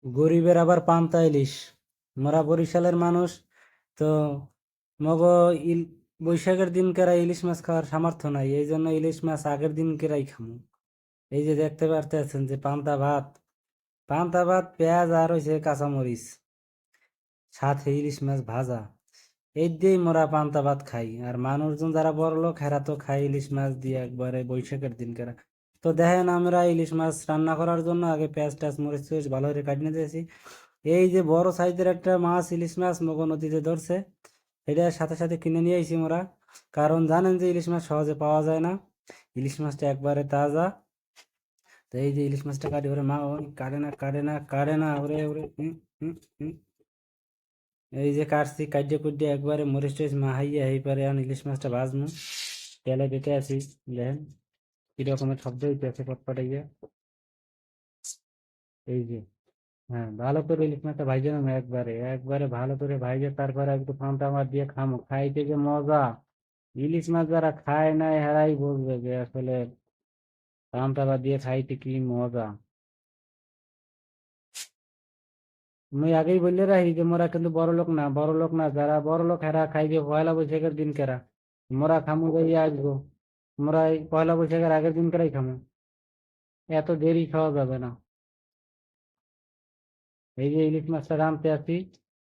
গরিবের আবার পান্তা ইলিশ। মোরা বরিশালের মানুষ, তো মগ ইল বৈশাখের দিনকেরা ইলিশ মাছ খাওয়ার সামর্থ্য নাই, এই জন্য ইলিশ মাছ আগের দিনকেরাই খামু। এই যে দেখতে পারতেছেন যে পান্তা ভাত পেঁয়াজ আর হইছে কাঁচামরিচ, সাথে ইলিশ মাছ ভাজা, এই দিয়েই মোরা পান্তা ভাত খাই। আর মানুষজন যারা বড় লোক হেরা তো খাই ইলিশ মাছ দিয়ে একবারে বৈশাখের দিনকেরা। তো দেখেন আমরা ইলিশ মাছ রান্না করার জন্য আগে পেঁয়াজ টাজ মরিচ টরিচ ভালো করে কাটিয়ে দিয়েছি। এই যে বড় সাইজের একটা মাছ, ইলিশ মাছ মগ নদীতে ধরছে, এটার সাথে সাথে কিনে নিয়ে আইছি মোরা। কারণ জানেন যে ইলিশ মাছ সহজে পাওয়া যায় না, ইলিশ মাছটা একবারে তাজা। তো এই যে ইলিশ মাছটা কাটি, ওরে মা ওই কাটে না ওরে ওরে এই যে কাটছি, কাটিয়ে কুটিয়ে একবারে মরিচ টরিচ মাহাইয়া এই পারে এখন ইলিশ মাছটা ভাজমু। তেলে দিতে আছি, দেখেন কি রকমের শব্দ হইতেছে পটপটাইয়া। এই যে, হ্যাঁ, ভালো করে ইলিশ মাছটা ভাইজে নেবো, একবারে একবারে ভালো করে ভাইজে তারপরে একটু পান্তা মাছ দিয়ে খামো, খাইতে যে মজা। ইলিশ মাছ যারা খায় না হেরাই বলবে যে আসলে পান্তা ভাত দিয়ে খাইতে কি মজা। মুই আগেই বললে রাখি যে মোরা কিন্তু বড় লোক না, যারা বড় লোক হেরা খাইবে পয়লা বৈশাখের দিন কেরা। মোরা খামু যাইয়া আসবো, মোরা এই পয়লা বৈশাখের আগের দিন কেরাই খামু, এত দেরি খাওয়া যাবে না। এই যে ইলিশ মাছটা রাঁধতে আসি,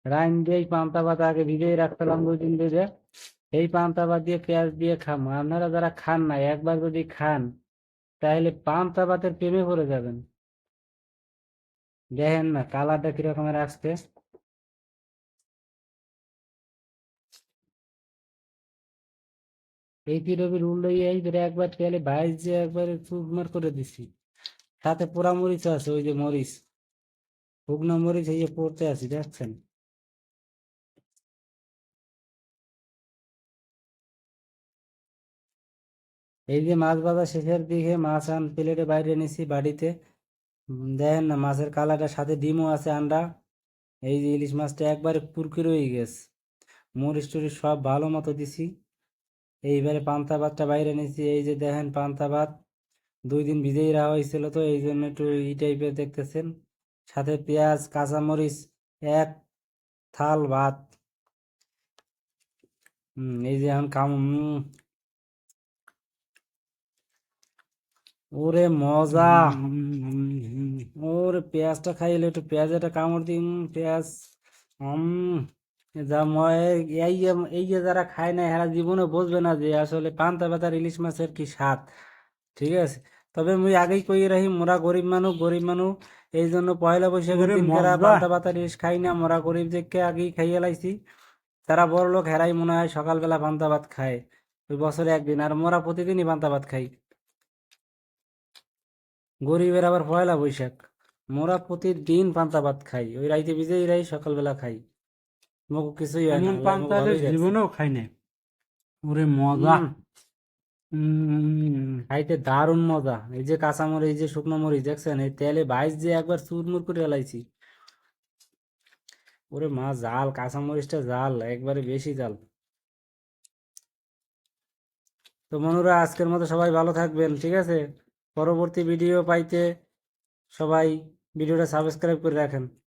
রাইন দিয়ে পান্তা ভাত আগে ভিজিয়ে রাখছিলাম 2 দিন ধরে, এই পান্তা ভাত দিয়ে পেঁয়াজ দিয়ে খামো। আপনারা যারা খান না, একবার যদি খান তাহলে পান্তা ভাতের প্রেমে পড়ে যাবেন। দেখেন না কালারটা কিরকমের আসছে। এই পিরবির উল্টোই এই ধরে একবার তেলে ভাইজ যে একবারে চুরমার করে দিছি। সাথে পোড়া মরিচ আছে, ওই যে মরিচ, শুকনো মরিচ এই যে পড়তে আছি দেখছেন। এই যে মাছ ভাজা শেষের দিকে মাছ প্লেটে বাইরে নিছি বাড়িতে। দেখেন না মাছের কালারটার সাথে ডিমও আছে, আন্ডা। এই যে ইলিশ মাছটা একবারে কুরকুরে হয়ে গেছে, মরিচ টরিচ সব ভালো মতো দিছি। এইবারে পান্তা ভাতটা বাইরে নিছি, এই যে দেখেন পান্তা ভাত 2 দিন ভিজেই রাখা হয়েছিল, তো এই জন্য একটু ই টাইপের দেখতেছেন। সাথে পেঁয়াজ কাঁচামরিচ, এক থাল ভাত। এই যে এখন ওরে মজা। ওরে পেঁয়াজটা খাইলে একটু পেঁয়াজ একটা কামড় দিই, পেঁয়াজ। হম যা ময় এই যে যারা খায় না এরা জীবনে বুঝবে না যে আসলে পান্তা ভাত আর ইলিশ মাছের কি স্বাদ। ঠিক আছে, তবে মুই আগেই কই রাখি মোরা গরিব মানুষ, এই জন্য পয়লা বৈশাখের দিন কেরা পান্তা ভাত আর ইলিশ খাই না, মোরা গরিব দেখে আগেই খাইয়ে লাইছি। তারা বড় লোক হেরাই মনে হয় সকালবেলা পান্তা ভাত খায় ওই বছরে একদিন, আর মোরা প্রতিদিনই পান্তা ভাত খাই। গরিবের আবার পয়লা বৈশাখ, মোরা প্রতিদিন পান্তা ভাত খাই, ওই রাইতে ভিজেই রাই সকালবেলা খাই। মগু কিছুই হয় না, এমন আল্লাহ মগু পান্তা ভালোই রাখছে। জীবনেও খাই নাই। ওরে মজা। হম উম, খাইতে দারুণ মজা। এই যে কাঁচামরিচ, এই যে শুকনো মরিচ দেখছেন, এই তেলে বাইশ যে একবার চুরমুর করে এলাইছি। ওরে মা জাল, কাঁচামরিচটা জাল, একবারে বেশি জাল। তো বন্ধুরা আজকের মতো সবাই ভালো থাকবেন, ঠিক আছে। পরবর্তী ভিডিও পাইতে সবাই ভিডিওটা সাবস্ক্রাইব করে রাখেন।